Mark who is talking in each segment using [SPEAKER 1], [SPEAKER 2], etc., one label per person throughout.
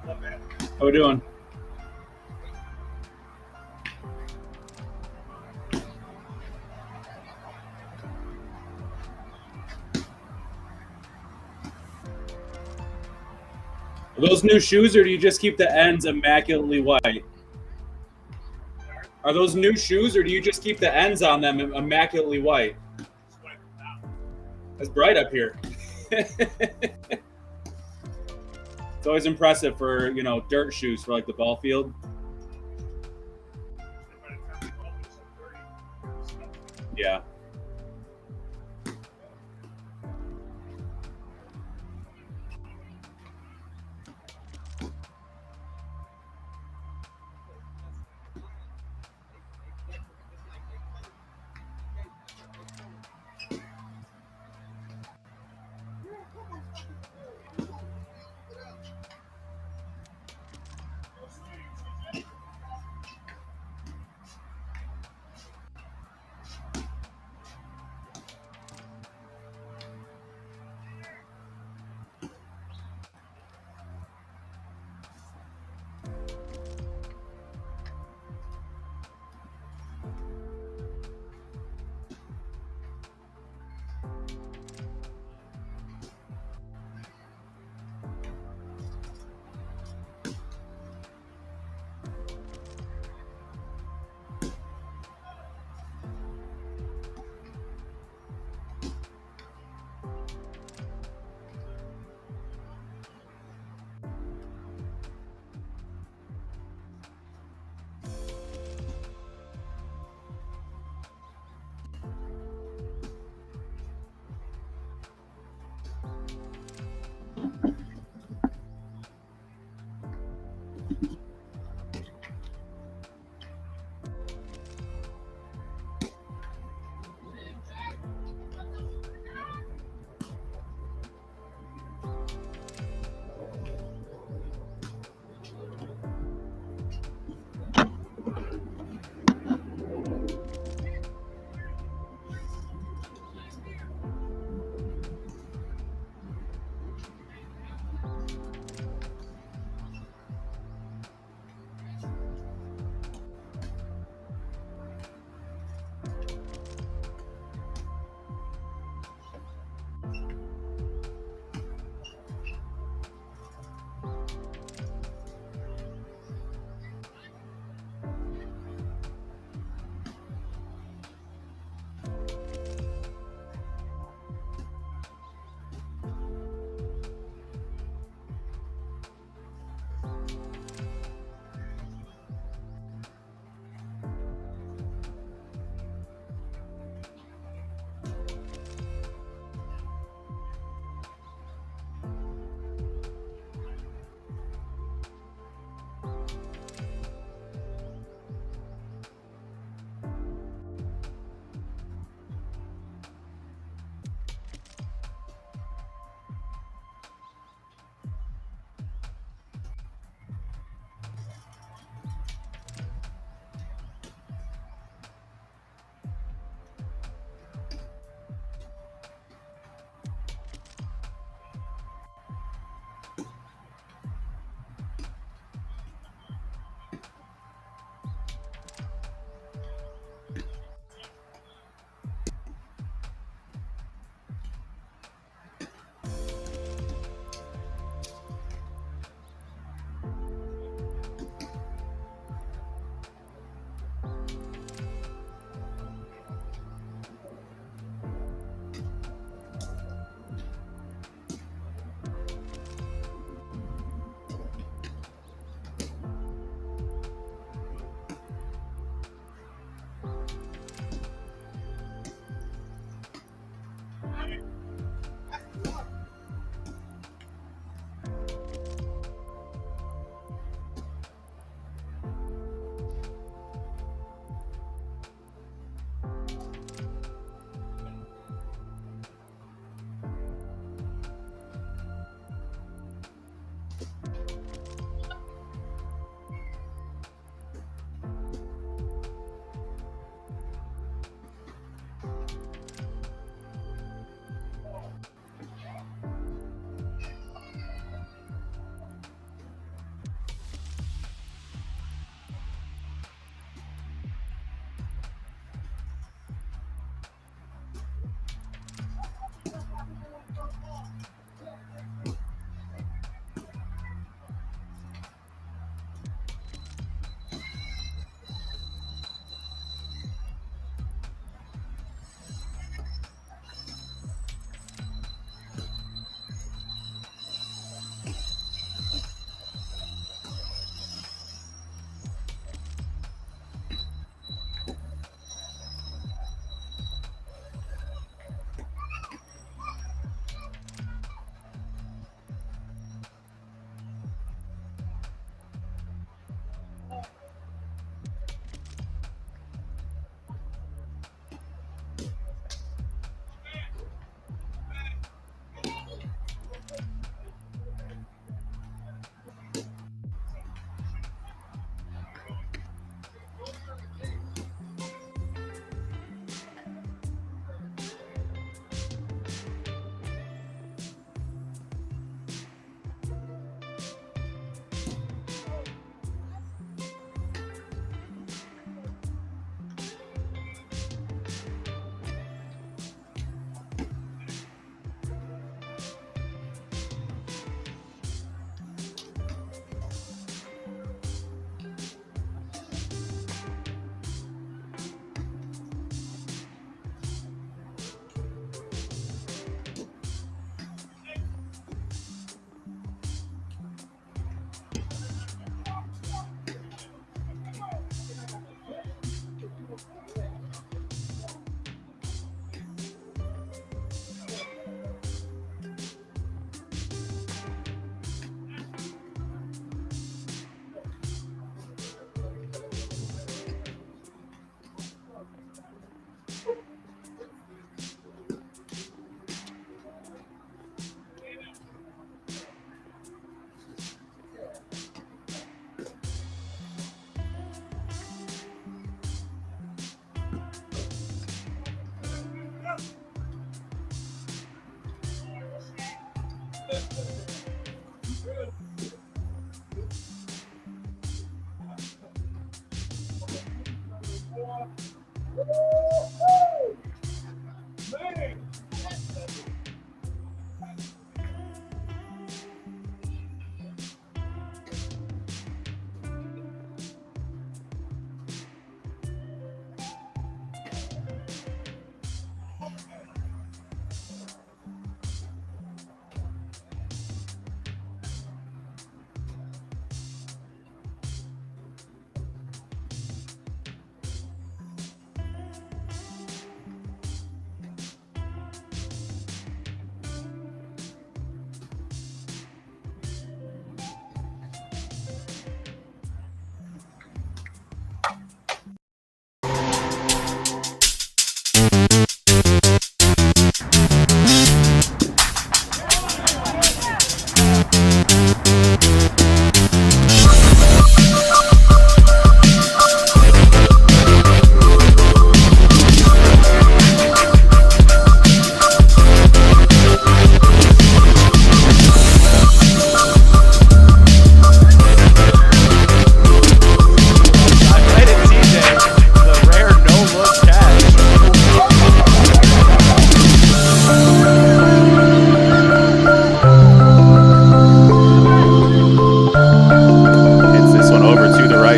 [SPEAKER 1] How we doing? Are those new shoes, or do you just keep the ends immaculately white? Are those new shoes, or do you just keep the ends on them immaculately white? It's bright up here. It's always impressive for dirt shoes for like the ball field. Yeah.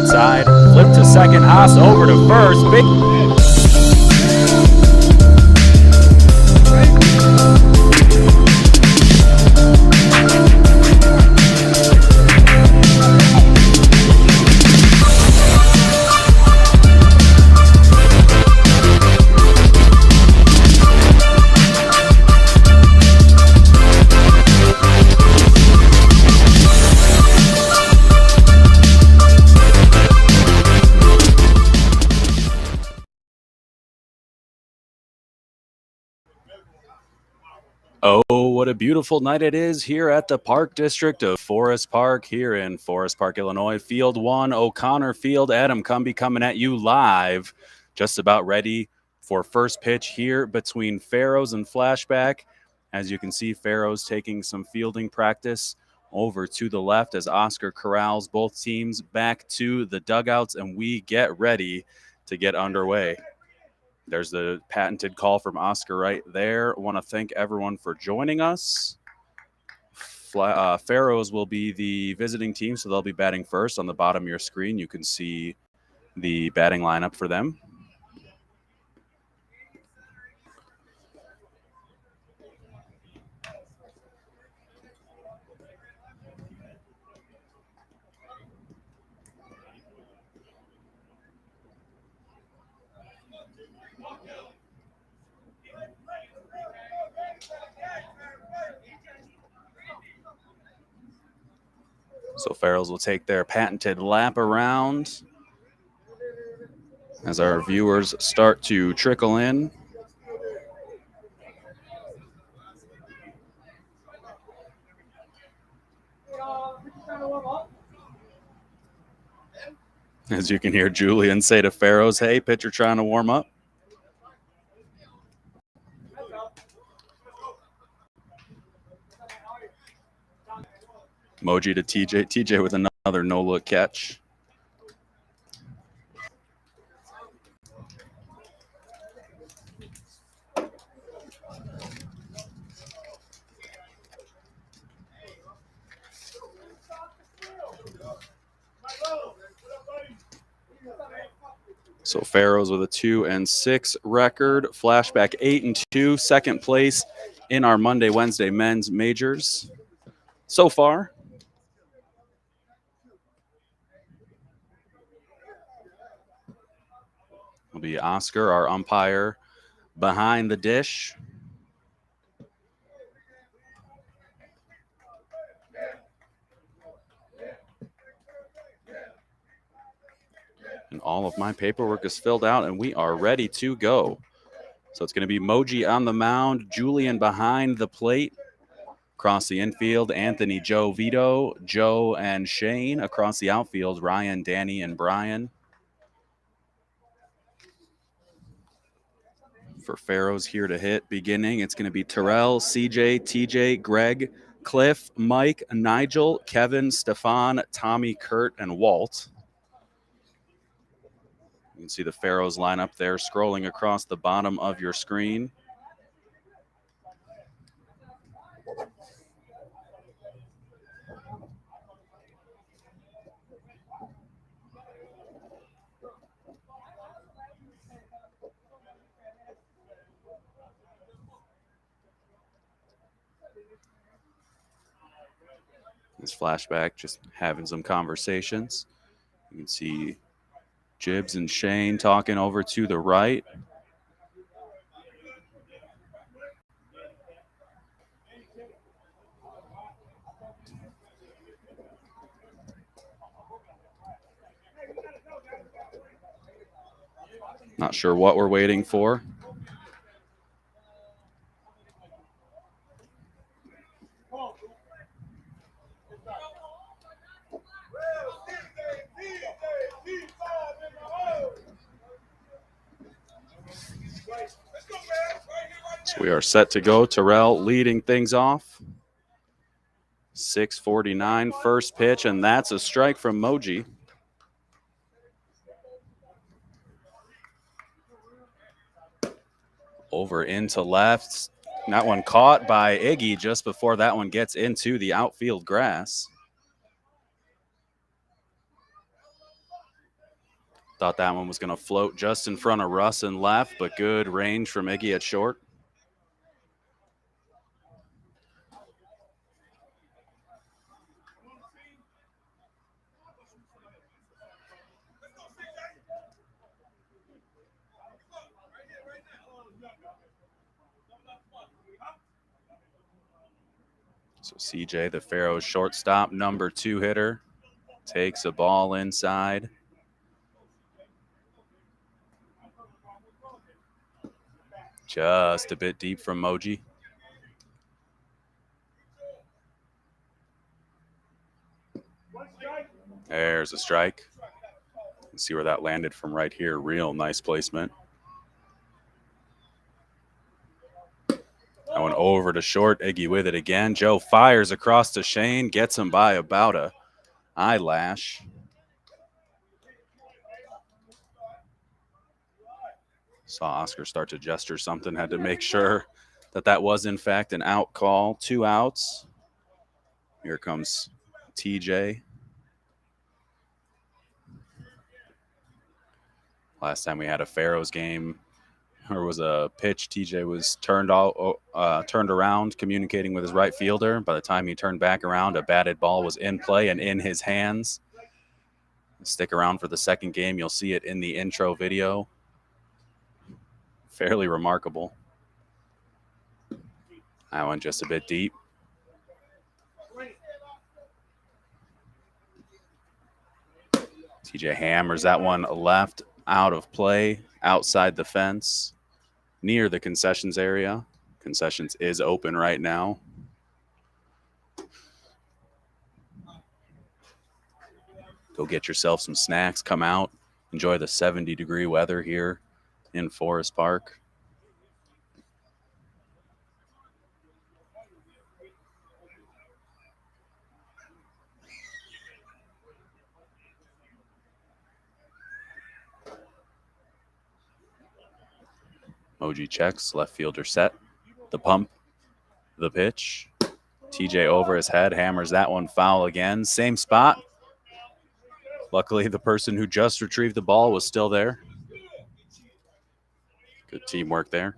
[SPEAKER 2] Side, flip to second, Haas over to first, big. Oh, what a beautiful night it is here at the Park District of Forest Park here in Forest Park, Illinois. Field 1, O'Connor Field. Adam Cumby coming at you live, just about ready for first pitch here between Pharoahs and Flashback. As you can see, Pharoahs taking some fielding practice over to the left as Oscar corrals both teams back to the dugouts, and we get ready to get underway. There's the patented call from Oscar right there. I want to thank everyone for joining us. Pharoahs will be the visiting team, so they'll be batting first. On the bottom of your screen, you can see the batting lineup for them. So Pharoahs will take their patented lap around as our viewers start to trickle in. As you can hear Julian say to Pharoahs, hey, pitcher trying to warm up. Moji to TJ. TJ with another no-look catch. So Pharoahs with a 2-6 record. Flashback 8-2, second place in our Monday, Wednesday men's majors so far. Will be Oscar, our umpire, behind the dish. And all of my paperwork is filled out, and we are ready to go. So it's going to be Moji on the mound, Julian behind the plate. Across the infield, Anthony, Joe, Vito, Joe, and Shane. Across the outfield, Ryan, Danny, and Brian. For Pharoahs here to hit beginning, it's going to be Terrell, CJ, TJ, Greg, Cliff, Mike, Nigel, Kevin, Stefan, Tommy, Kurt, and Walt. You can see the Pharoahs line up there scrolling across the bottom of your screen. This Flashback just having some conversations. You can see Jibbs and Shane talking over to the right. Not sure what we're waiting for. So we are set to go. Terrell leading things off. 6:49 first pitch, and that's a strike from Moji. Over into left. That one caught by Iggy just before that one gets into the outfield grass. Thought that one was going to float just in front of Russ and left, but good range from Iggy at short. So CJ, the Pharoahs shortstop, number 2 hitter, takes a ball inside. Just a bit deep from Moji. There's a strike. Let's see where that landed from right here. Real nice placement. That one over to short. Iggy with it again. Joe fires across to Shane. Gets him by about a eyelash. Saw Oscar start to gesture something. Had to make sure that that was, in fact, an out call. 2 outs. Here comes TJ. Last time we had a Pharoahs game, there was a pitch. TJ was turned around, communicating with his right fielder. By the time he turned back around, a batted ball was in play and in his hands. Stick around for the second game. You'll see it in the intro video. Fairly remarkable. That one just a bit deep. TJ hammers that one left, out of play, outside the fence, near the concessions area. Concessions is open right now. Go get yourself some snacks, come out, enjoy the 70-degree weather here in Forest Park. Moji checks, left fielder set, the pump, the pitch. TJ over his head, hammers that one foul again. Same spot. Luckily, the person who just retrieved the ball was still there. Good teamwork there.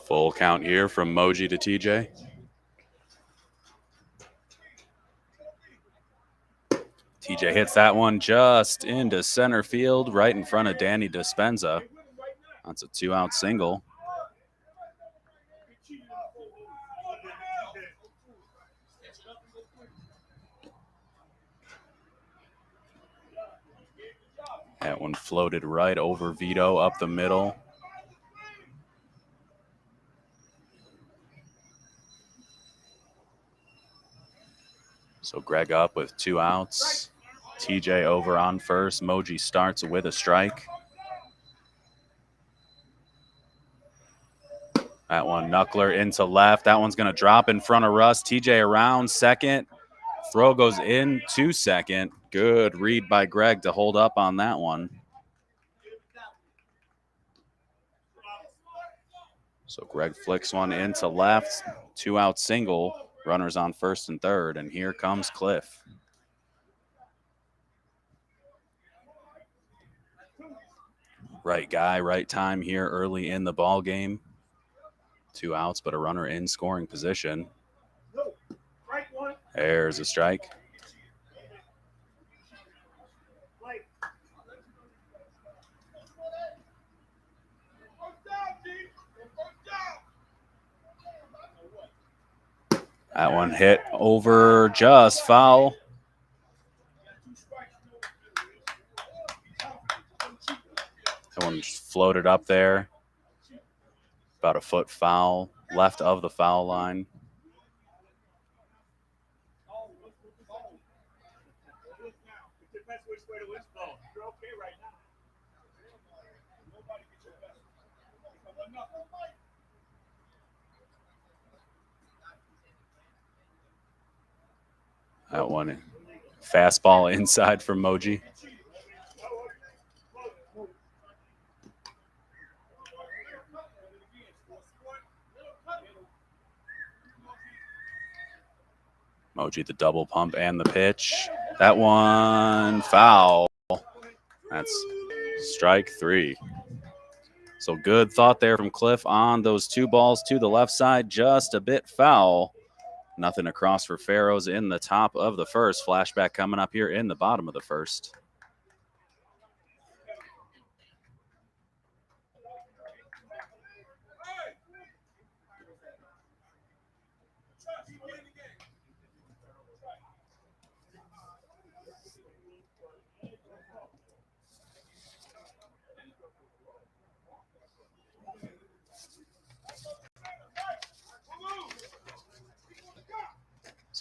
[SPEAKER 2] Full count here from Moji to TJ. TJ hits that one just into center field, right in front of Danny Dispenza. That's a 2-out single. That one floated right over Vito, up the middle. So Greg up with 2 outs. TJ over on first. Moji starts with a strike. That one, knuckler into left. That one's going to drop in front of Russ. TJ around second. Throw goes into second. Good read by Greg to hold up on that one. So Greg flicks one into left. 2-out single. Runners on first and third. And here comes Cliff. Right guy, right time here early in the ball game. 2 outs, but a runner in scoring position. There's a strike. That one hit over, just foul. That one just floated up there. About a foot foul, left of the foul line. That one, fastball inside from Moji. Moji, the double pump and the pitch. That one, foul. That's strike 3. So good thought there from Cliff on those 2 balls to the left side, just a bit foul. Nothing across for Pharoahs in the top of the first. Flashback coming up here in the bottom of the first.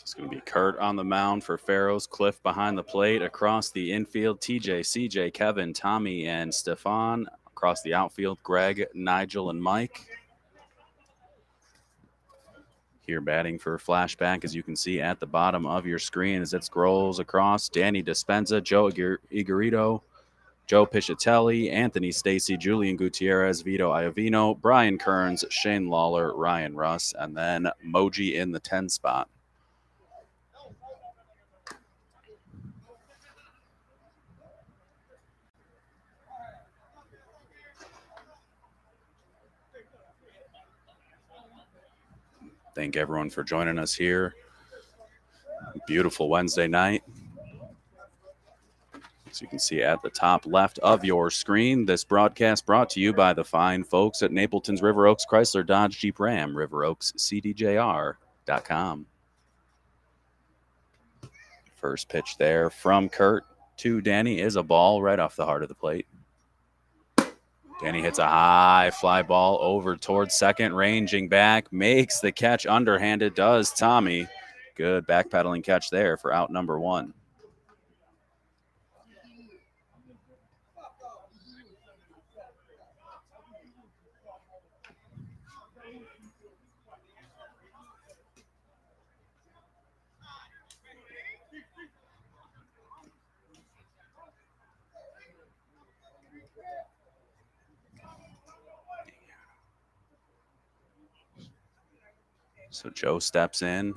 [SPEAKER 2] It's going to be Kurt on the mound for Pharoahs. Cliff behind the plate. Across the infield, TJ, CJ, Kevin, Tommy, and Stefan. Across the outfield, Greg, Nigel, and Mike. Here batting for Flashback, as you can see at the bottom of your screen, as it scrolls across. Danny Dispenza, Joe Igorito, Joe Piscitelli, Anthony Stacy, Julian Gutierrez, Vito Iovino, Brian Kearns, Shane Lawler, Ryan Russ, and then Moji in the 10 spot. Thank everyone for joining us here. Beautiful Wednesday night. As you can see at the top left of your screen, this broadcast brought to you by the fine folks at Napleton's River Oaks Chrysler Dodge Jeep Ram, riveroakscdjr.com. First pitch there from Kurt to Danny is a ball right off the heart of the plate. Danny hits a high fly ball over towards second, ranging back, makes the catch underhanded, does Tommy. Good backpedaling catch there for out number 1. So Joe steps in.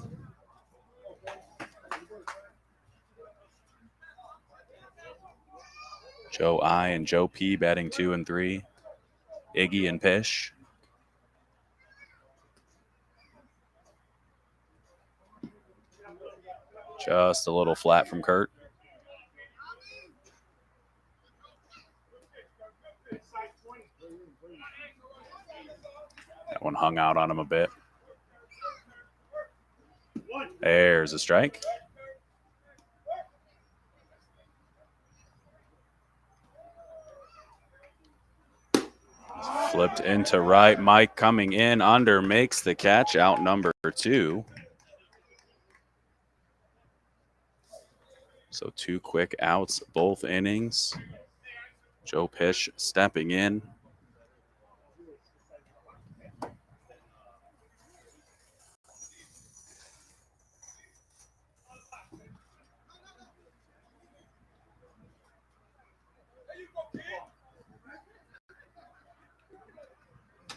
[SPEAKER 2] Joe I and Joe P batting 2 and 3. Iggy and Pish. Just a little flat from Kurt. That one hung out on him a bit. There's a strike. Flipped into right. Mike coming in under, makes the catch, out number 2. So 2 quick outs, both innings. Joe Pish stepping in.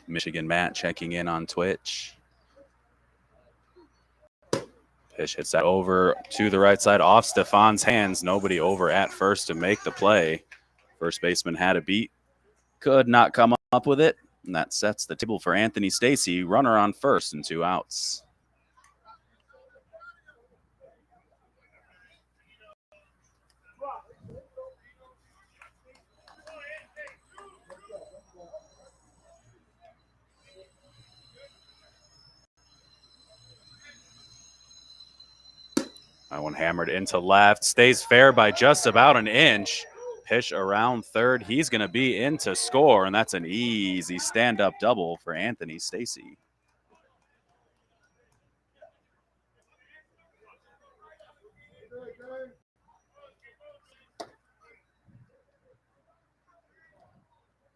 [SPEAKER 2] Michigan Matt checking in on Twitch. Pish hits that over to the right side off Stefan's hands. Nobody over at first to make the play. First baseman had a beat. Could not come up with it. And that sets the table for Anthony Stacy. Runner on first and 2 outs. That one hammered into left. Stays fair by just about an inch. Pish around third. He's going to be in to score, and that's an easy stand-up double for Anthony Stacy.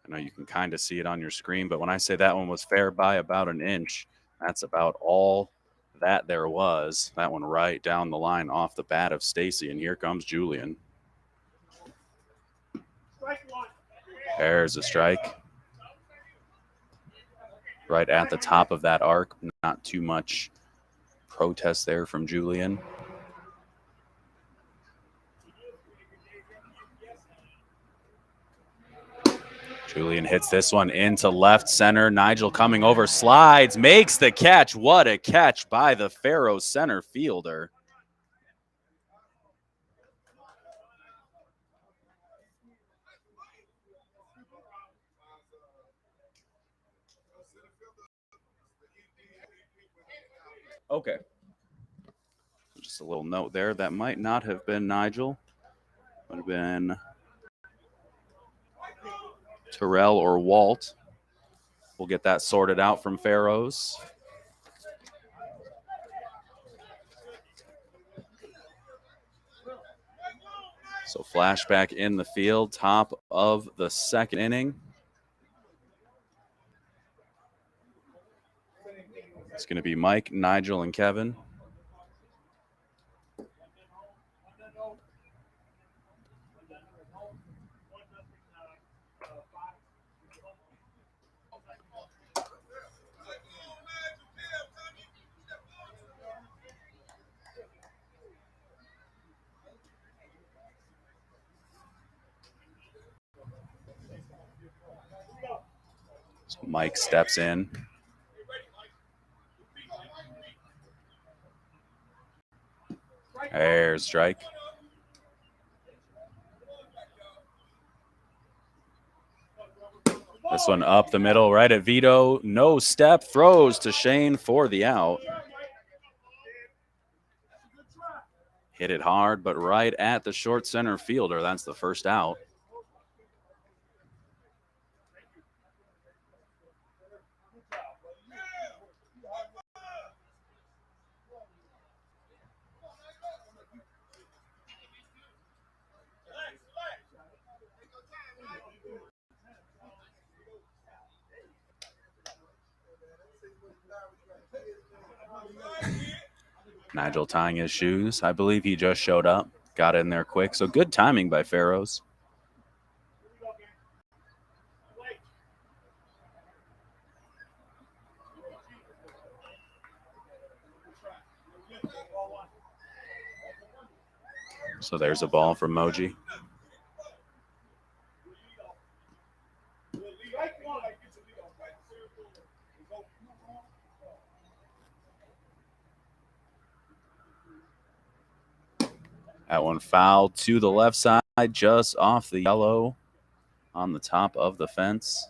[SPEAKER 2] I know you can kind of see it on your screen, but when I say that one was fair by about an inch, that's about all that there was. That one right down the line off the bat of Stacy, and here comes Julian. There's a strike. Right at the top of that arc. Not too much protest there from Julian. Julian hits this one into left center. Nigel coming over, slides, makes the catch. What a catch by the Pharoahs center fielder. Okay. Just a little note there. That might not have been Nigel. Would have been Terrell or Walt. We'll get that sorted out from Pharoahs. So Flashback in the field, top of the second inning. It's going to be Mike, Nigel, and Kevin. So Mike steps in. There's strike. This one up the middle, right at Vito. No step, throws to Shane for the out. Hit it hard, but right at the short center fielder. That's the first out. Nigel tying his shoes. I believe he just showed up. Got in there quick. So good timing by Pharoahs. So there's a ball from Moji. That one fouled to the left side, just off the yellow on the top of the fence.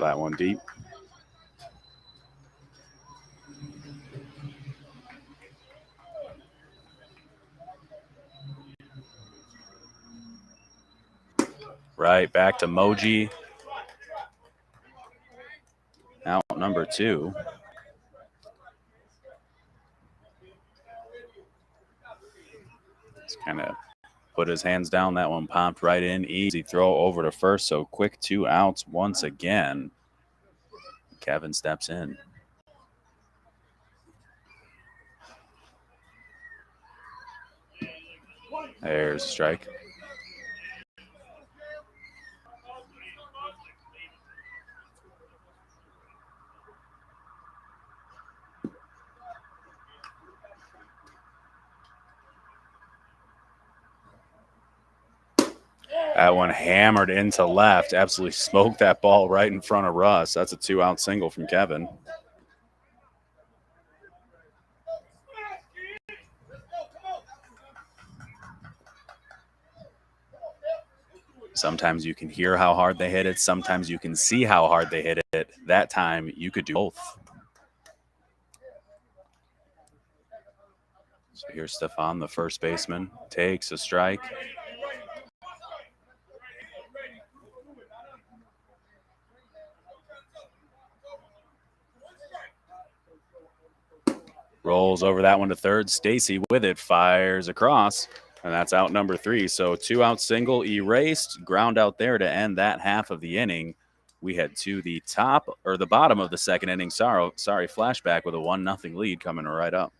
[SPEAKER 2] That one deep. Right, back to Moji. Out number 2. Just kind of put his hands down. That one popped right in. Easy throw over to first. So quick 2 outs once again. Kevin steps in. There's a strike. That one hammered into left. Absolutely smoked that ball right in front of Russ. That's a 2-out single from Kevin. Sometimes you can hear how hard they hit it. Sometimes you can see how hard they hit it. That time, you could do both. So here's Stefan, the first baseman, takes a strike. Rolls over that one to third. Stacy with it, fires across, and that's out number 3. So 2-out single erased, ground out there to end that half of the inning. We head to the bottom of the second inning. Sorry, Flashback with a 1-0 lead coming right up.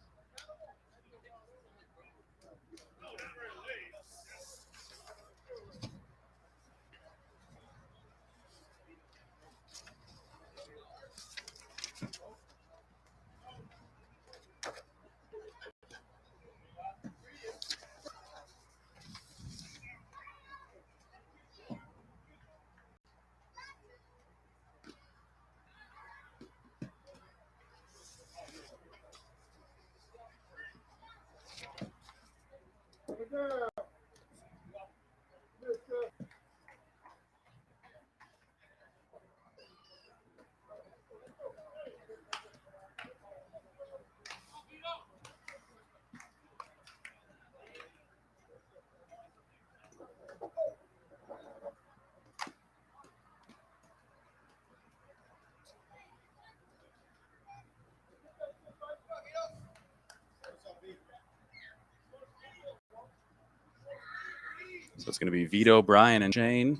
[SPEAKER 2] So it's going to be Vito, Brian, and Shane.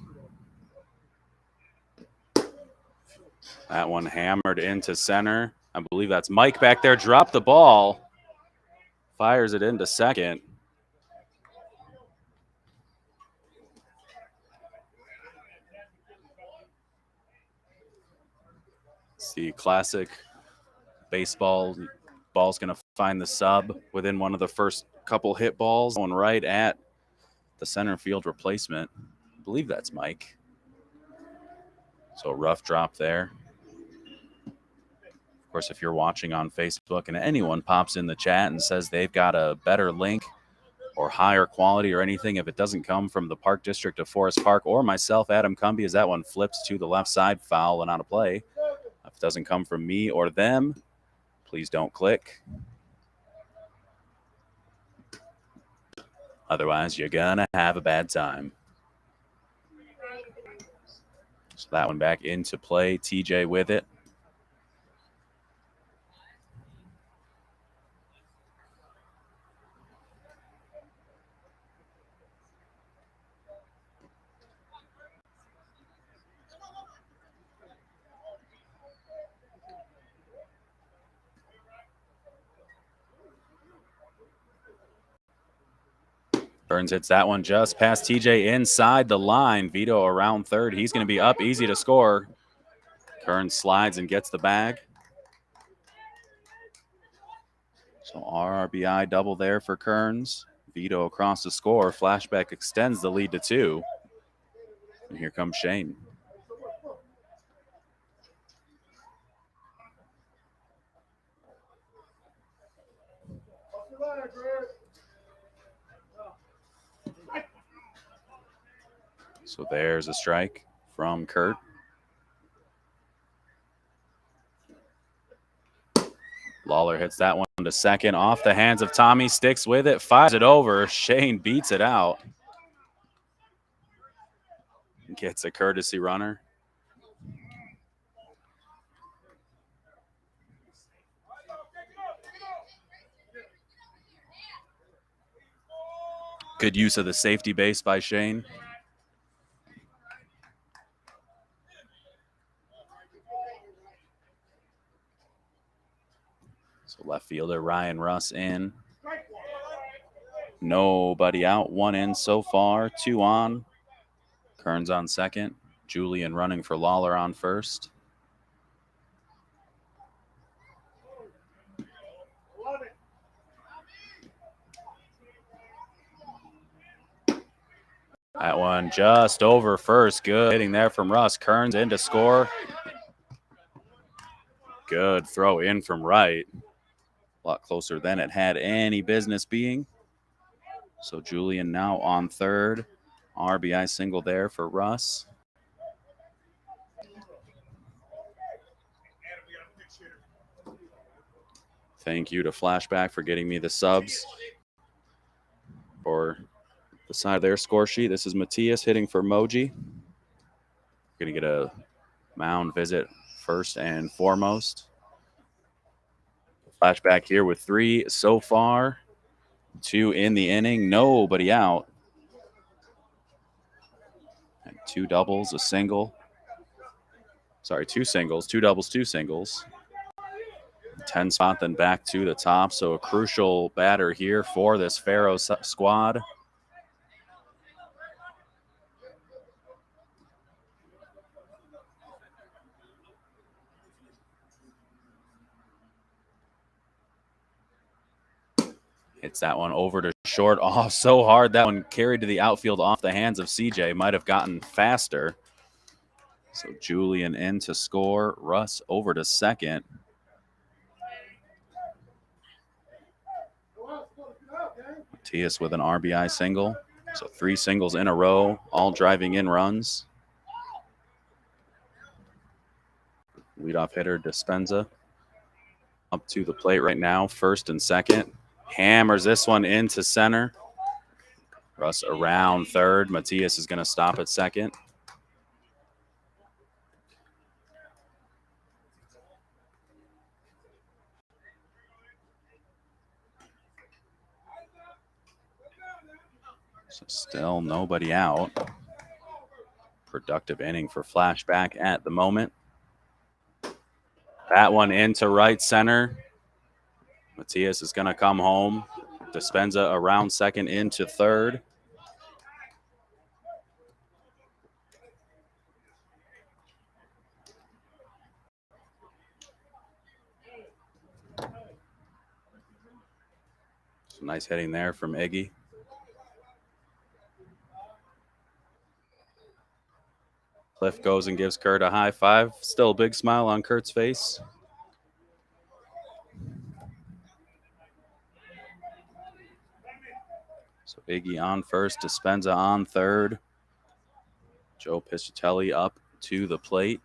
[SPEAKER 2] That one hammered into center. I believe that's Mike back there. Dropped the ball. Fires it into second. It's the classic baseball. Ball's going to find the sub within one of the first couple hit balls. Going right at the center field replacement. I believe that's Mike. So rough drop there. Of course, if you're watching on Facebook and anyone pops in the chat and says they've got a better link or higher quality or anything, if it doesn't come from the Park District of Forest Park or myself, Adam Cumby, as that one flips to the left side, foul and out of play. If it doesn't come from me or them, please don't click. Otherwise, you're going to have a bad time. So that one back into play. TJ with it. Burns hits that one just past TJ inside the line. Vito around third. He's going to be up easy to score. Kearns slides and gets the bag. So RBI double there for Kearns. Vito across the score. Flashback extends the lead to 2. And here comes Shane. So there's a strike from Kurt. Lawler hits that one to second. Off the hands of Tommy. Sticks with it. Fires it over. Shane beats it out. Gets a courtesy runner. Good use of the safety base by Shane. So left fielder Ryan Russ in. Nobody out. One in so far. Two on. Kearns on second. Julian running for Lawler on first. That one just over first. Good hitting there from Russ. Kearns in to score. Good throw in from right. A lot closer than it had any business being. So Julian now on third. RBI single there for Russ. Thank you to Flashback for getting me the subs for the side of their score sheet. This is Matias hitting for Moji. Going to get a mound visit first and foremost. Flashback here with 3 so far. 2 in the inning. Nobody out. And 2 doubles, a single. Sorry, 2 singles, 2 doubles, 2 singles. 10 spot, then back to the top. So a crucial batter here for this Pharoahs squad. Hits that one over to short. Off so hard. That one carried to the outfield off the hands of CJ. Might have gotten faster. So Julian in to score. Russ over to second. Matias with an RBI single. So 3 singles in a row, all driving in runs. Leadoff hitter Dispenza up to the plate right now, first and second. Hammers this one into center. Russ around third. Matias is going to stop at second. So still nobody out. Productive inning for Flashback at the moment. That one into right center. Matias is going to come home. Dispenza around second into third. Some nice hitting there from Iggy. Cliff goes and gives Kurt a high five. Still a big smile on Kurt's face. So Iggy on first, Dispenza on third. Joe Piscitelli up to the plate.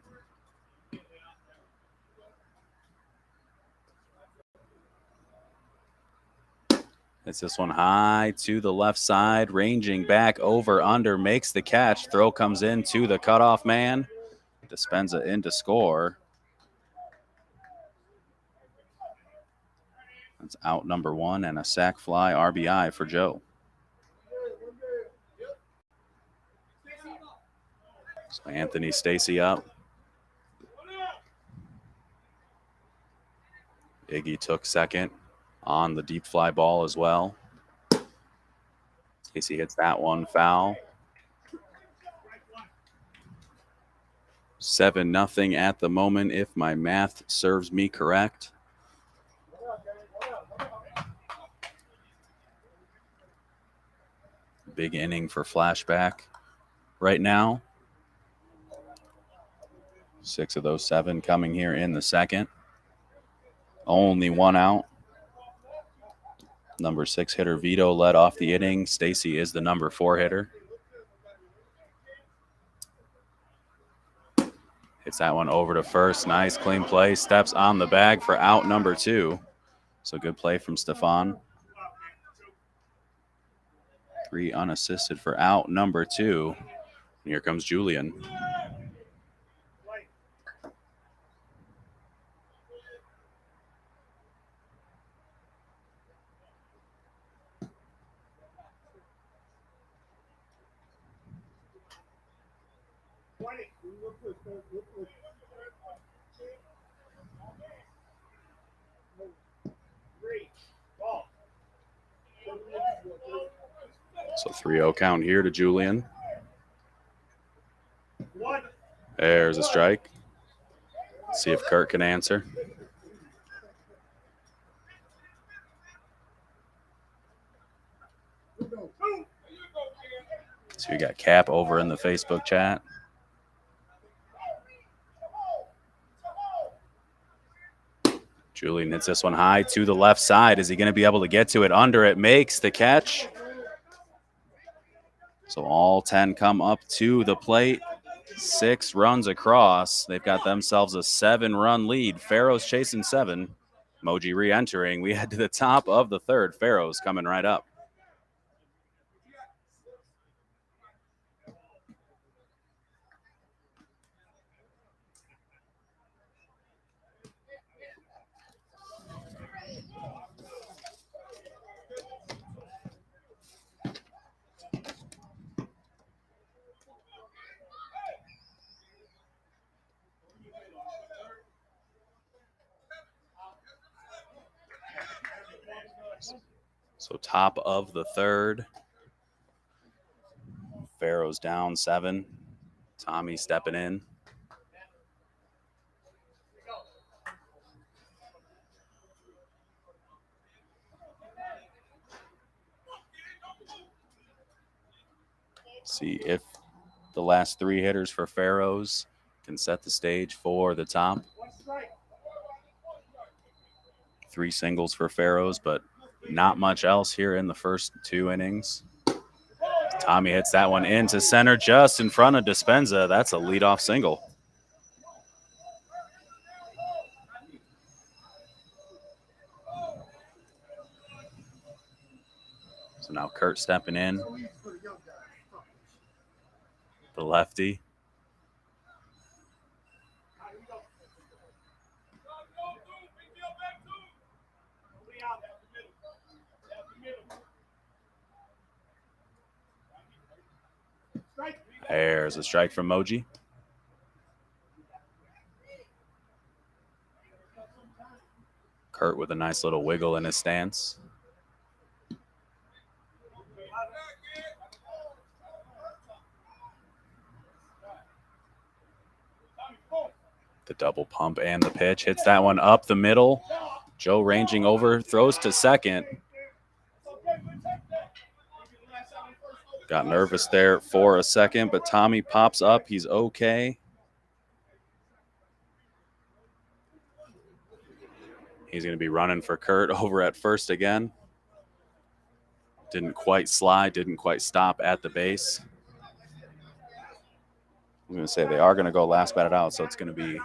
[SPEAKER 2] Hits this one high to the left side, ranging back over under, makes the catch. Throw comes in to the cutoff man. Dispenza in to score. That's out number 1 and a sac fly RBI for Joe. So Anthony Stacy up. Iggy took second on the deep fly ball as well. Stacy hits that one foul. 7-0 at the moment, if my math serves me correct. Big inning for Flashback right now. 6 of those 7 coming here in the second. Only 1 out. Number 6 hitter Vito led off the inning. Stacy is the number 4 hitter. Hits that one over to first. Nice clean play. Steps on the bag for out number 2. So good play from Stefan. 3 unassisted for out number 2. And here comes Julian. So 3-0 count here to Julian. There's a strike. Let's see if Kurt can answer. So we got Cap over in the Facebook chat. Julian hits this one high to the left side. Is he going to be able to get to it? Under it, makes the catch. So all 10 come up to the plate. 6 runs across. They've got themselves a 7-run lead. Pharoahs chasing 7. Moji re-entering. We head to the top of the 3rd. Pharoahs coming right up. So top of the 3rd. Pharoahs down 7. Tommy stepping in. See if the last 3 hitters for Pharoahs can set the stage for the top. 3 singles for Pharoahs, but not much else here in the first 2 innings. Tommy hits that one into center just in front of Dispenza. That's a leadoff single. So now Kurt stepping in. The lefty. There's a strike from Moji. Kurt with a nice little wiggle in his stance. The double pump and the pitch. Hits that one up the middle. Joe ranging over, throws to second. Got nervous there for a second, but Tommy pops up. He's okay. He's going to be running for Kurt over at first again. Didn't quite slide, didn't quite stop at the base. I'm going to say they are going to go last batted out, so it's going to be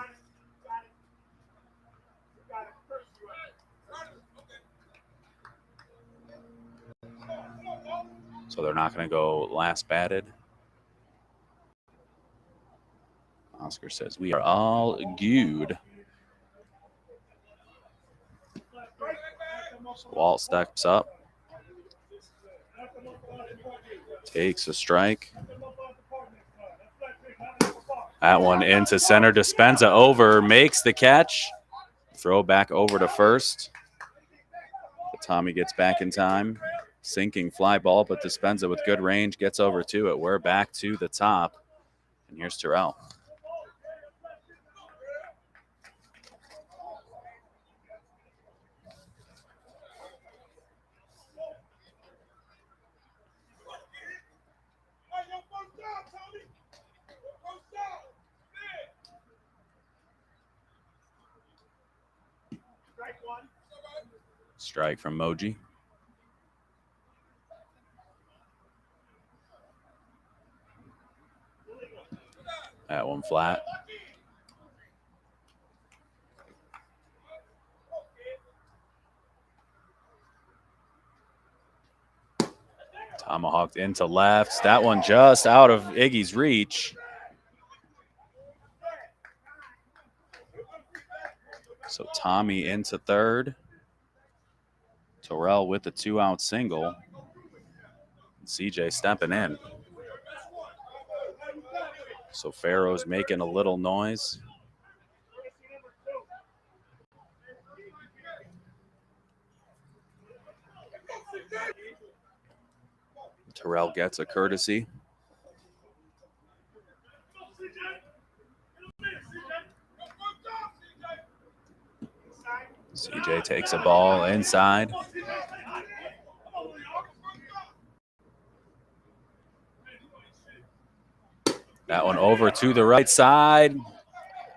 [SPEAKER 2] so they're not going to go last batted. Oscar says we are all good. So Walt steps up. Takes a strike. That one into center. Dispenza over, makes the catch. Throw back over to first. But Tommy gets back in time. Sinking fly ball, but Dispenza with good range gets over to it. We're back to the top. And here's Terrell. Strike from Moji. That one flat. Tomahawked into left. That one just out of Iggy's reach. So Tommy into third. Terrell with the 2-out single. CJ stepping in. So Pharoahs making a little noise. Terrell gets a courtesy. CJ takes a ball inside. That one over to the right side.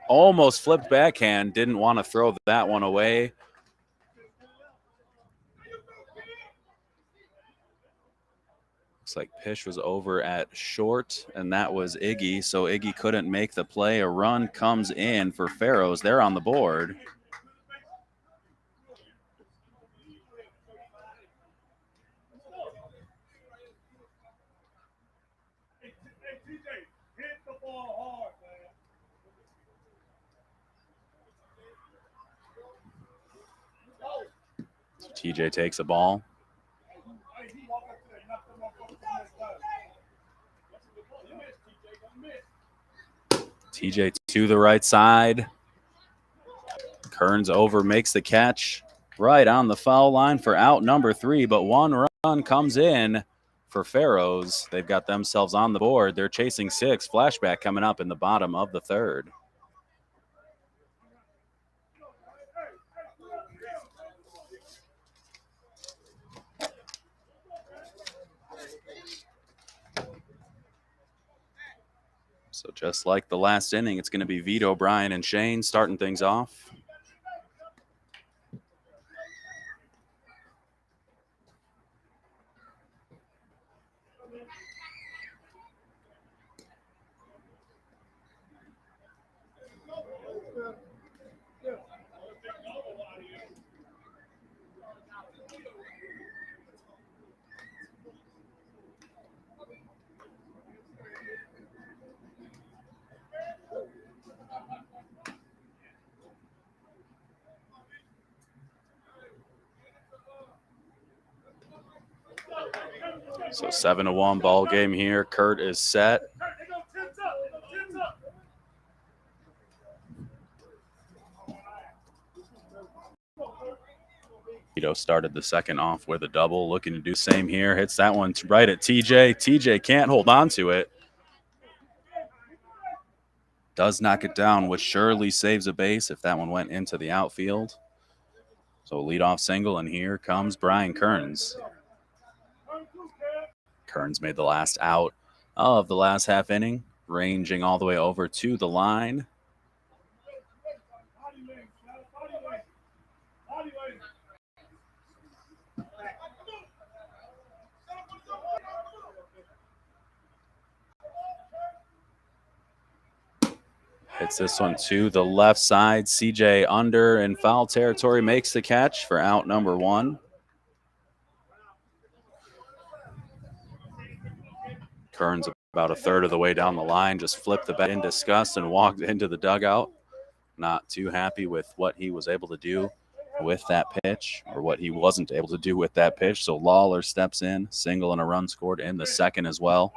[SPEAKER 2] Almost flipped backhand. Didn't want to throw that one away. Looks like Pish was over at short, and that was Iggy. So Iggy couldn't make the play. A run comes in for Pharoahs. They're on the board. So TJ takes a ball. TJ to the right side. Kearns over, makes the catch right on the foul line for out number 3, but one run comes in for Pharoahs. They've got themselves on the board. They're chasing 6. Flashback coming up in the bottom of the 3rd. So just like the last inning, it's going to be Vito, Brian, and Shane starting things off. So 7-1 ball game here. Kurt is set. Vito started the second off with a double, looking to do the same here. Hits that one right at TJ. TJ can't hold on to it. Does knock it down, which surely saves a base if that one went into the outfield. So leadoff single, and here comes Brian Kearns. Kearns made the last out of the last half inning, ranging all the way over to the line. Hits this one to the left side. CJ under in foul territory, makes the catch for out number 1. Kearns about a third of the way down the line, just flipped the bat in disgust and walked into the dugout. Not too happy with what he was able to do with that pitch, or what he wasn't able to do with that pitch. So Lawler steps in, single and a run scored in the second as well.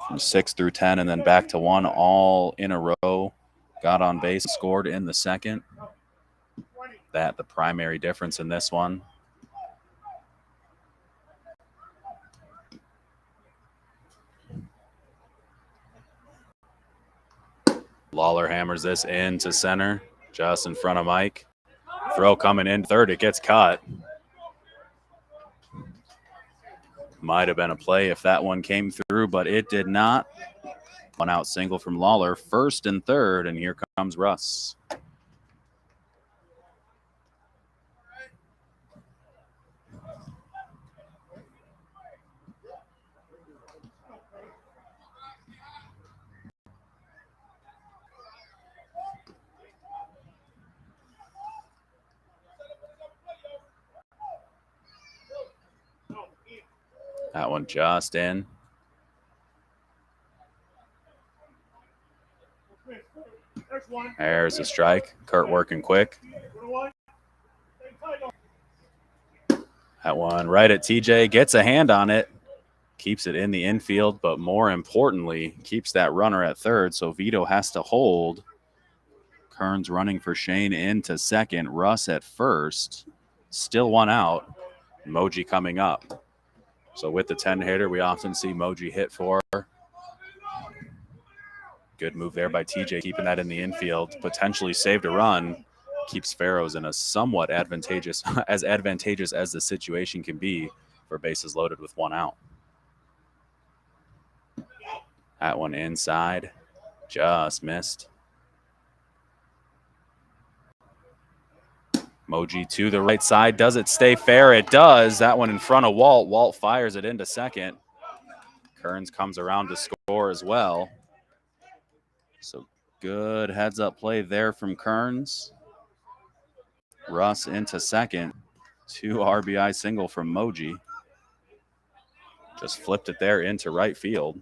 [SPEAKER 2] From 6 through 10 and then back to 1 all in a row. Got on base, scored in the second. That the primary difference in this one. Lawler hammers this into center, just in front of Mike. Throw coming in third, it gets caught. Might have been a play if that one came through, but it did not. One out single from Lawler, first and third, and here comes Russ. That one just in. There's a strike. Kurt working quick. That one right at TJ. Gets a hand on it. Keeps it in the infield, but more importantly, keeps that runner at third. So Vito has to hold. Kearns running for Shane into second. Russ at first. Still one out. Moji coming up. So with the 10-hitter, we often see Moji hit for. Good move there by TJ, keeping that in the infield. Potentially saved a run. Keeps Pharoahs in a somewhat advantageous as the situation can be for bases loaded with one out. That one inside. Just missed. Moji to the right side. Does it stay fair? It does. That one in front of Walt. Walt fires it into second. Kearns comes around to score as well. So good heads-up play there from Kearns. Russ into second. 2 RBI single from Moji. Just flipped it there into right field.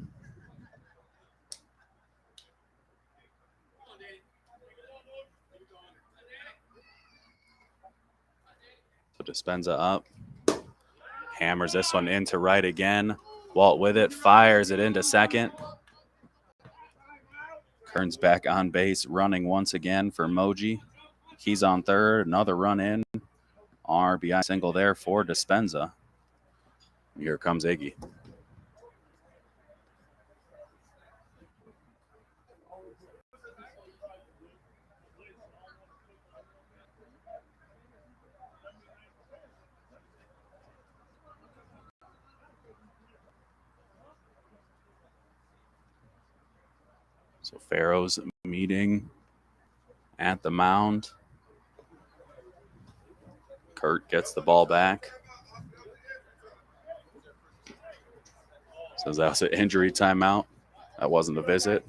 [SPEAKER 2] So Dispenza up. Hammers this one into right again. Walt with it. Fires it into second. Kearns back on base, running once again for Moji. He's on third. Another run in. RBI single there for Dispenza. Here comes Iggy. So Pharoahs meeting at the mound. Kurt gets the ball back. Says that was an injury timeout. That wasn't a visit.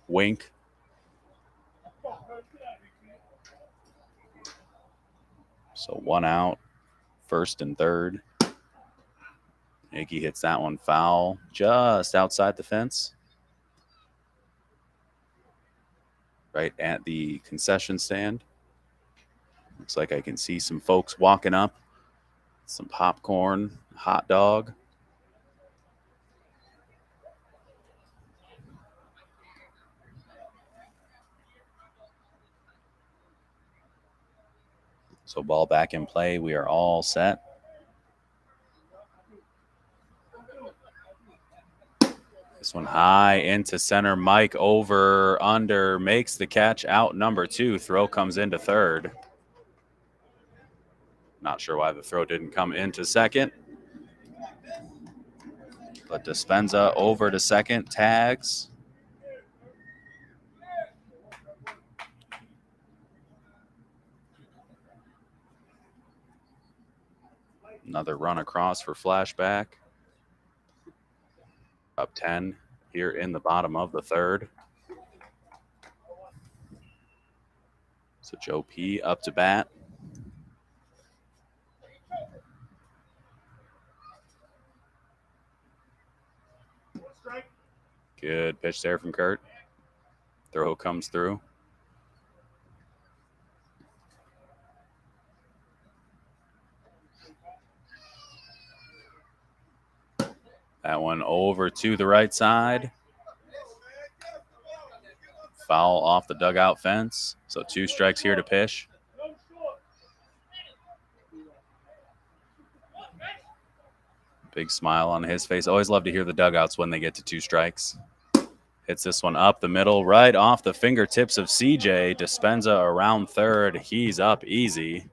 [SPEAKER 2] Wink. So one out, first and third. Iggy hits that one foul just outside the fence. Right at the concession stand. Looks like I can see some folks walking up. Some popcorn, hot dog. So ball back in play. We are all set. This one high into center. Mike over, under, makes the catch, out number 2. Throw comes into third. Not sure why the throw didn't come into second. But Dispenza over to second, tags. Another run across for Flashback. Up 10 here in the bottom of the third. So Joe P. up to bat. Good pitch there from Kurt. Throw comes through. That one over to the right side. Foul off the dugout fence. So 2 strikes here to Pish. Big smile on his face. Always love to hear the dugouts when they get to 2 strikes. Hits this one up the middle, right off the fingertips of CJ. Dispenza around third. He's up easy.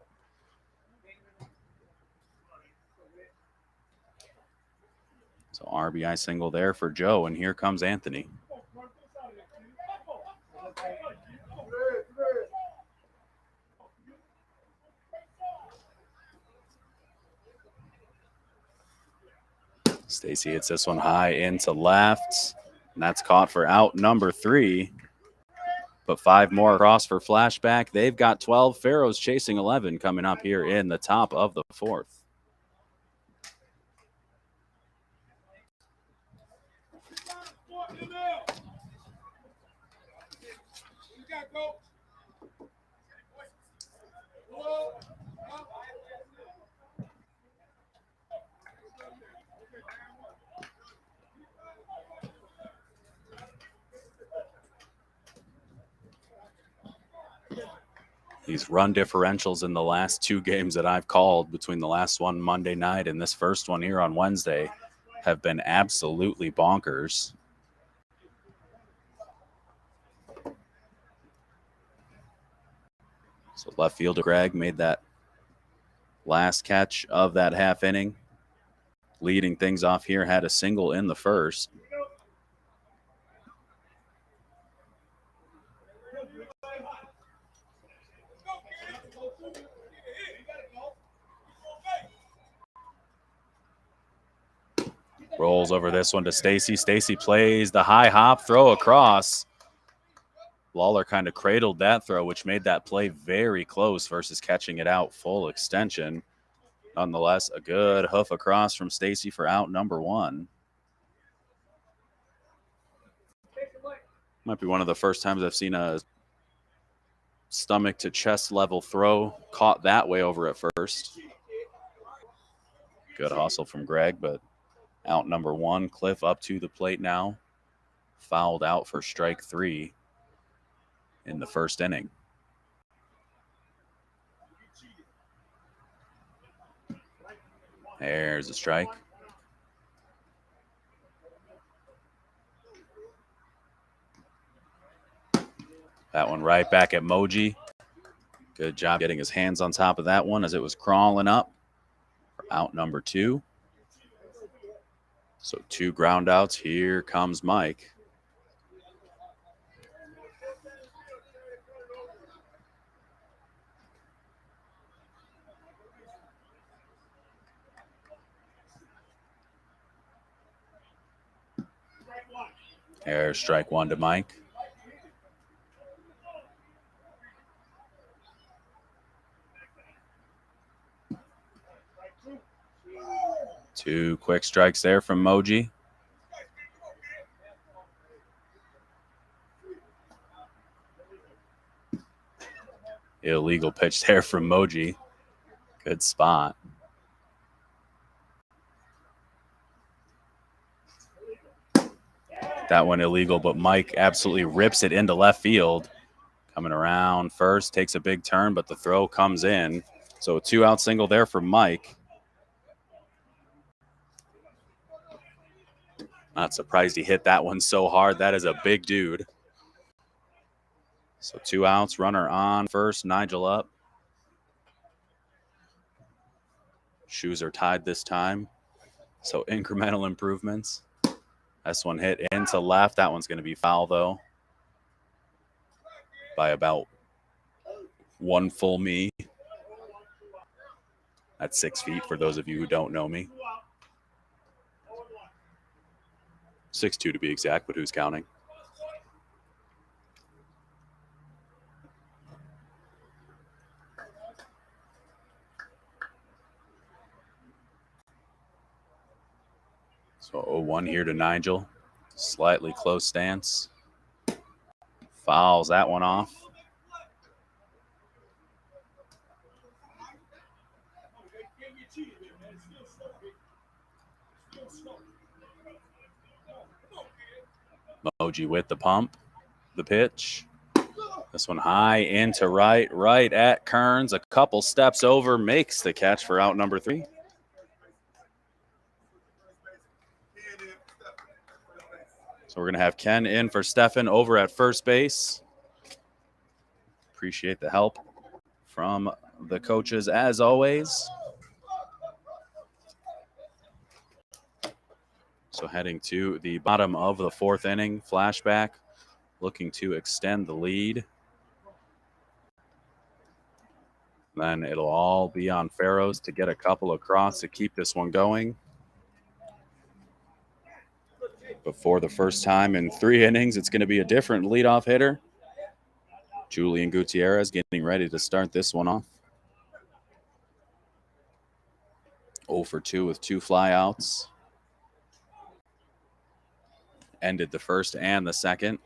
[SPEAKER 2] So RBI single there for Joe, and here comes Anthony. Stacy hits this one high into left, and that's caught for out number 3. But 5 more across for Flashback. They've got 12. Pharoahs chasing 11 coming up here in the top of the 4th. These run differentials in the last two games that I've called, between the last one Monday night and this first one here on Wednesday, have been absolutely bonkers. So left fielder Greg made that last catch of that half inning, leading things off here, had a single in the first. Rolls over this one to Stacy. Stacy plays the high hop throw across. Lawler kind of cradled that throw, which made that play very close versus catching it out full extension. Nonetheless, a good hoof across from Stacy for out number one. Might be one of the first times I've seen a stomach to chest level throw caught that way over at first. Good hustle from Greg, but out number one. Cliff up to the plate now. Fouled out for strike three in the first inning. There's a strike. That one right back at Moji. Good job getting his hands on top of that one as it was crawling up for out number two. So two ground outs. Here comes Mike. There's strike one to Mike. Two quick strikes there from Moji. Illegal pitch there from Moji. Good spot. That one illegal, but Mike absolutely rips it into left field. Coming around first, takes a big turn, but the throw comes in. So a two-out single there for Mike. Not surprised he hit that one so hard. That is a big dude. So two outs, runner on first, Nigel up. Shoes are tied this time. So incremental improvements. This one hit into left. That one's going to be foul, though, by about one full me. That's 6 feet for those of you who don't know me. 6'2" to be exact, but who's counting? So 0-1 here to Nigel. Slightly close stance. Fouls that one off. Moji with the pump. The pitch. This one high into right at Kearns. A couple steps over, makes the catch for out number three. So we're going to have Ken in for Stefan over at first base. Appreciate the help from the coaches as always. So heading to the bottom of the fourth inning, Flashback looking to extend the lead. Then it'll all be on Pharoahs to get a couple across to keep this one going. But for the first time in 3 innings, it's going to be a different leadoff hitter. Julian Gutierrez getting ready to start this one off. 0 for 2 with 2 flyouts. Ended the first and the second.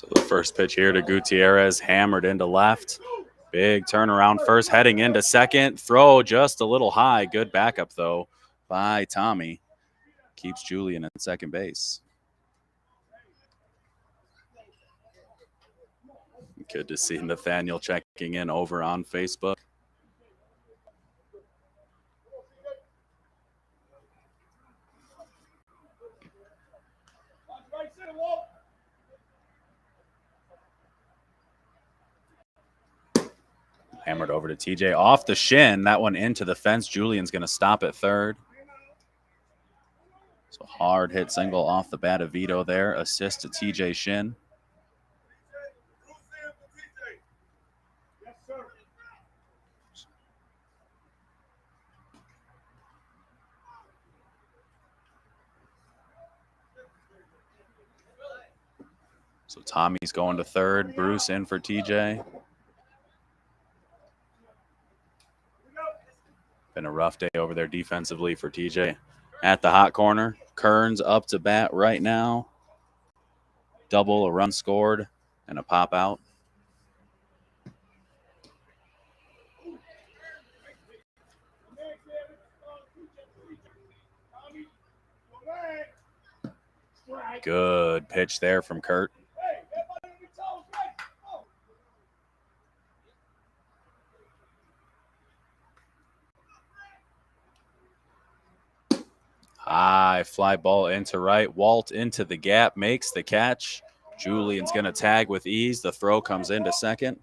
[SPEAKER 2] So the first pitch here to Gutierrez, hammered into left. Big turnaround first, heading into second. Throw just a little high. Good backup, though, by Tommy. Keeps Julian at second base. Good to see Nathaniel checking in over on Facebook. Hammered over to TJ off the shin. That one into the fence. Julian's going to stop at third. So hard hit single off the bat of Vito there. Assist to TJ Shin. So Tommy's going to third. Bruce in for TJ. Been a rough day over there defensively for TJ. At the hot corner, Kearns up to bat right now. Double, a run scored, and a pop out. Good pitch there from Kurt. High fly ball into right. Walt into the gap, makes the catch. Julian's going to tag with ease. The throw comes into second.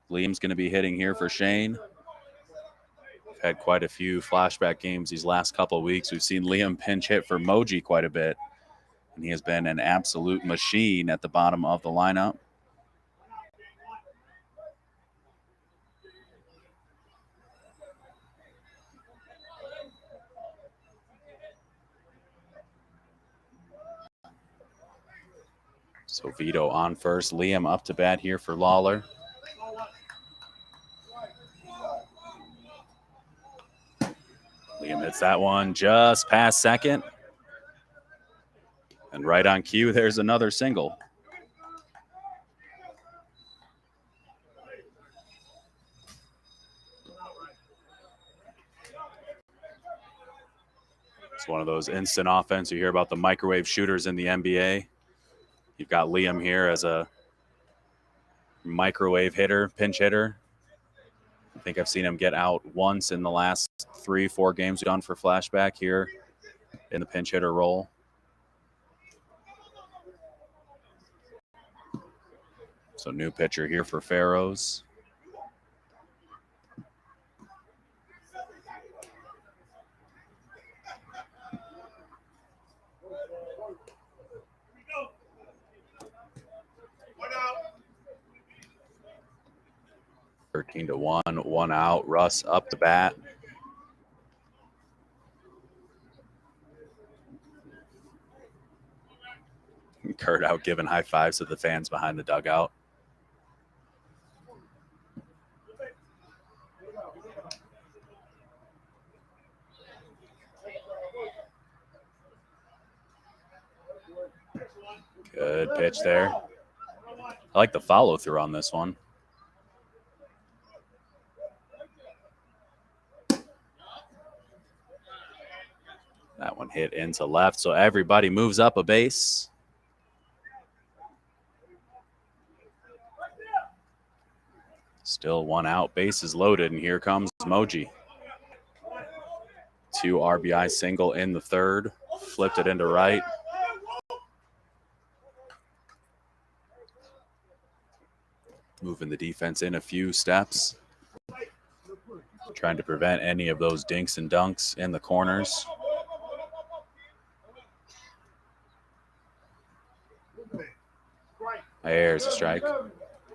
[SPEAKER 2] Liam's going to be hitting here for Shane. We've had quite a few flashback games these last couple of weeks. We've seen Liam pinch hit for Moji quite a bit, and he has been an absolute machine at the bottom of the lineup. So Vito on first. Liam up to bat here for Lawler. Liam hits that one just past second. And right on cue, there's another single. It's one of those instant offense. You hear about the microwave shooters in the NBA. You've got Liam here as a microwave hitter, pinch hitter. I think I've seen him get out once in the last 3-4 games we've done for Flashback here in the pinch hitter role. So new pitcher here for Pharoahs. – 13-1, 1 out. Russ up the bat. Kurt out giving high fives to the fans behind the dugout. Good pitch there. I like the follow through on this one. That one hit into left, so everybody moves up a base. Still 1 out, bases loaded, and here comes Moji. 2 RBI single in the third, flipped it into right. Moving the defense in a few steps. Trying to prevent any of those dinks and dunks in the corners. There's a strike.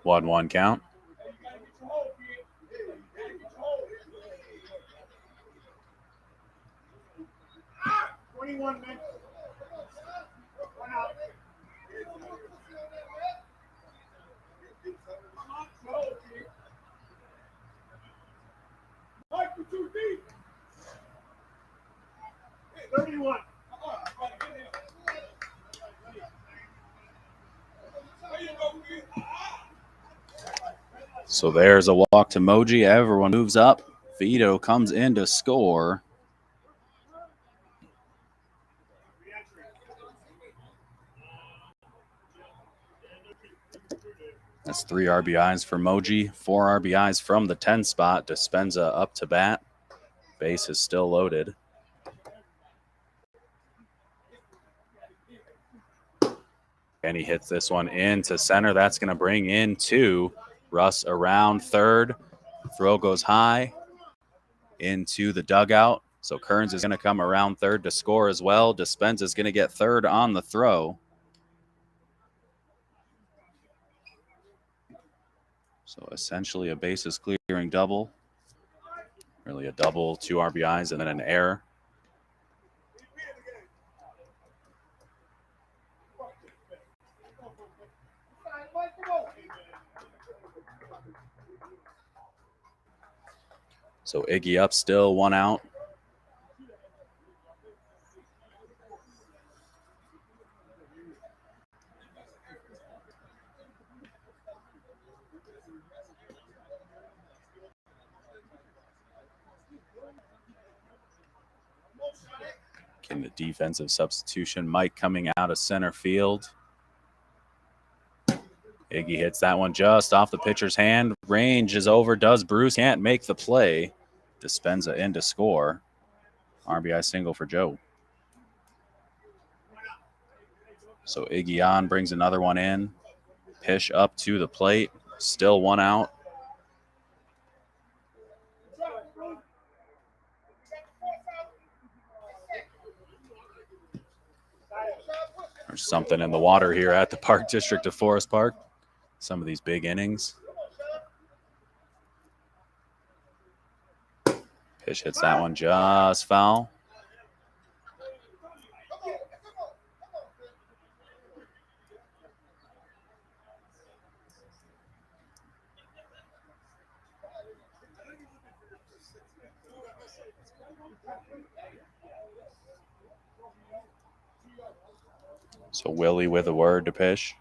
[SPEAKER 2] 1-1 count. So there's a walk to Moji. Everyone moves up. Vito comes in to score. That's 3 RBIs for Moji, 4 RBIs from the 10 spot. Dispenza up to bat. Base is still loaded. And he hits this one into center. That's going to bring in 2. Russ around third. Throw goes high into the dugout. So Kearns is going to come around third to score as well. Dispenza is going to get third on the throw. So essentially a bases clearing double. Really a double, 2 RBIs, and then an error. So Iggy up still, 1 out. Getting the defensive substitution. Mike coming out of center field. Iggy hits that one just off the pitcher's hand. Range is over. Does Bruce. Can't make the play. Dispenza in to score. RBI single for Joe. So Iggy on brings another one in. Pish up to the plate. Still 1 out. There's something in the water here at the Park District of Forest Park. Some of these big innings. Pish hits that one just foul. So Willie with a word to Pish.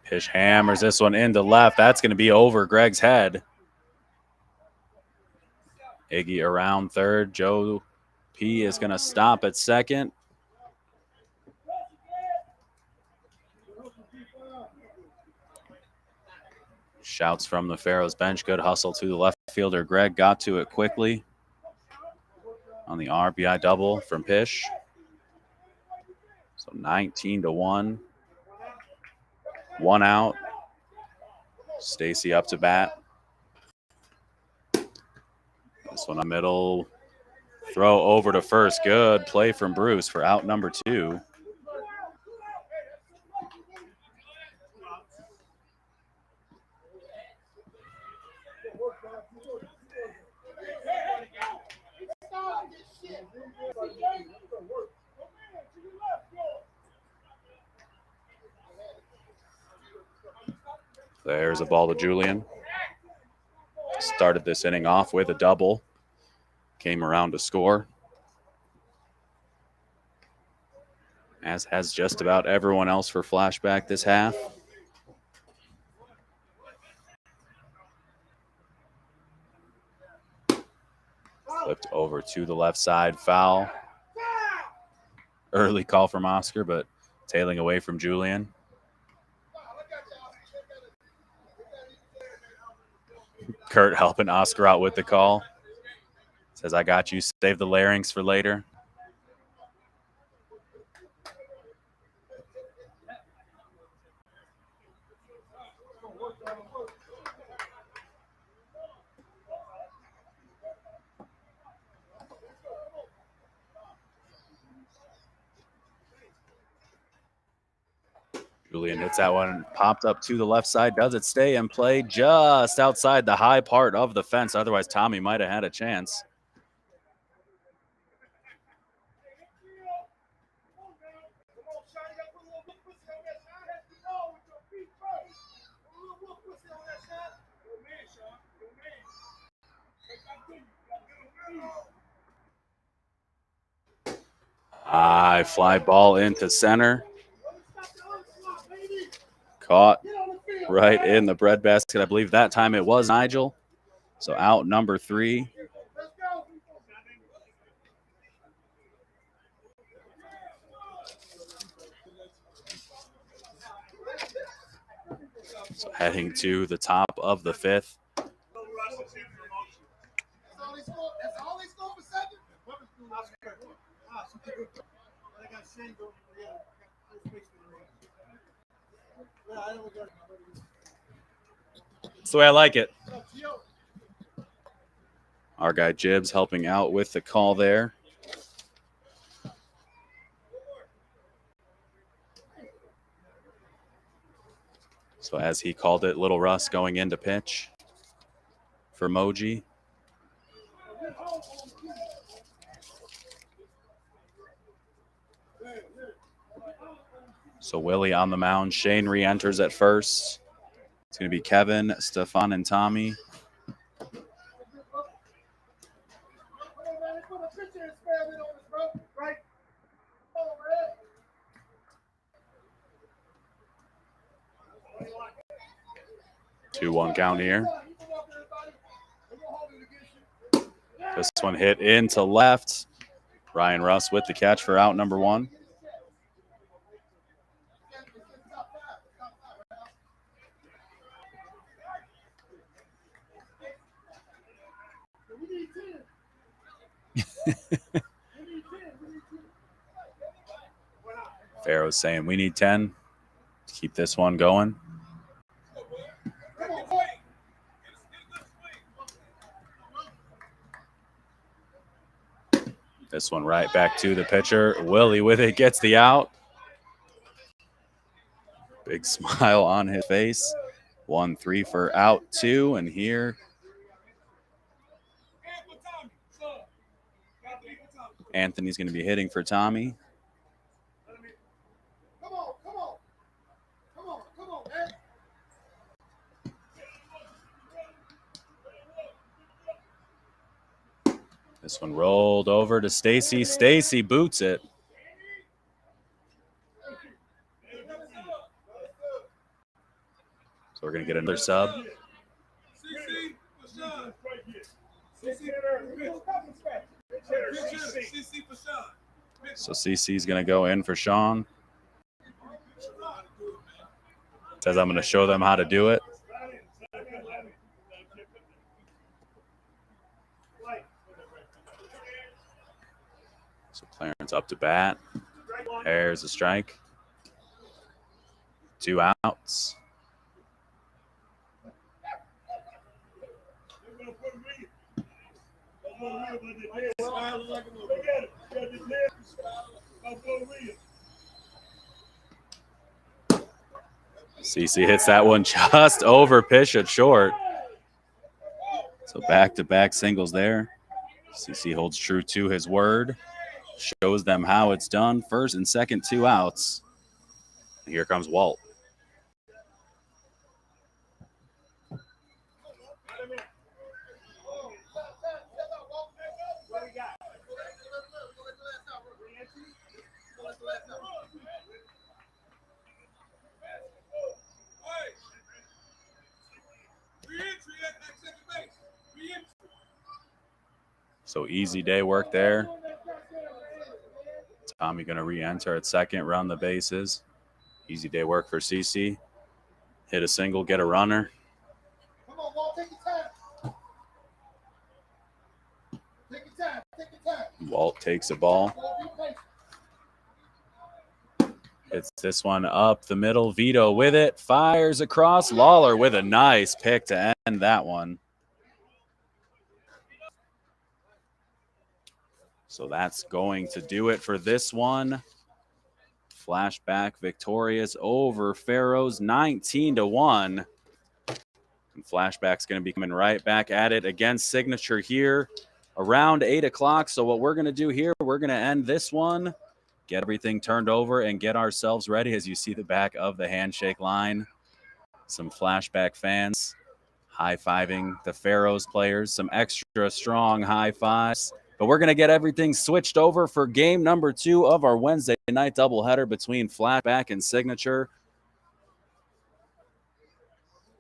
[SPEAKER 2] Pish hammers this one into left. That's going to be over Greg's head. Iggy around third. Joe P is going to stop at second. Shouts from the Pharoahs bench. Good hustle to the left fielder. Greg got to it quickly on the RBI double from Pish. So 19-1. 1 out. Stacy up to bat. This one a middle. Throw over to first. Good play from Bruce for out number 2. There's a ball to Julian. Started this inning off with a double. Came around to score. As has just about everyone else for Flashback this half. Flipped over to the left side. Foul. Early call from Oscar, but tailing away from Julian. Kurt helping Oscar out with the call. Says, I got you. Save the larynx for later. Julian hits that one, popped up to the left side. Does it stay in play just outside the high part of the fence? Otherwise, Tommy might have had a chance. High fly ball into center. Caught right in the breadbasket. I believe that time it was Nigel. So out number 3. So heading to the top of the 5th. That's the way I like it. Our guy Jibbs helping out with the call there. So as he called it, Little Russ going into pitch for Moji. So Willie on the mound. Shane re-enters at first. It's going to be Kevin, Stefan, and Tommy. Two one count here. This one hit into left. Ryan Russ with the catch for out number 1. Pharoahs saying we need 10 to keep this one going. This one right back to the pitcher. Willie with it, gets the out. Big smile on his face. 1-3 for out 2, and here Anthony's going to be hitting for Tommy. This one rolled over to Stacy. Stacy boots it. So we're going to get another sub. So CC's going to go in for Sean. Says I'm going to show them how to do it. So Clarence up to bat. There's a strike. 2 outs. CC hits that one just over pitch at short. So back-to-back singles there. CC holds true to his word. Shows them how it's done. First and second, 2 outs. And here comes Walt. So easy day work there. Tommy going to re-enter at second, run the bases. Easy day work for CC. Hit a single, get a runner.
[SPEAKER 3] Come on, Walt, take your time. Take your time. Take your time.
[SPEAKER 2] Walt takes a ball. It's this one up the middle. Vito with it. Fires across. Lawler with a nice pick to end that one. So that's going to do it for this one. Flashback victorious over Pharoahs 19-1. And Flashback's going to be coming right back at it against Signature here around 8 o'clock. So what we're going to do here, we're going to end this one, get everything turned over, and get ourselves ready. As you see the back of the handshake line, some Flashback fans high-fiving the Pharoahs players, some extra strong high fives But we're going to get everything switched over for game number 2 of our Wednesday night doubleheader between Flashback and Signature.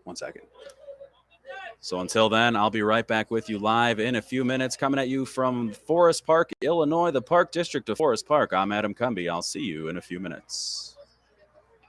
[SPEAKER 2] 1 second. So until then, I'll be right back with you live in a few minutes, coming at you from Forest Park, Illinois, the Park District of Forest Park. I'm Adam Cumby. I'll see you in a few minutes.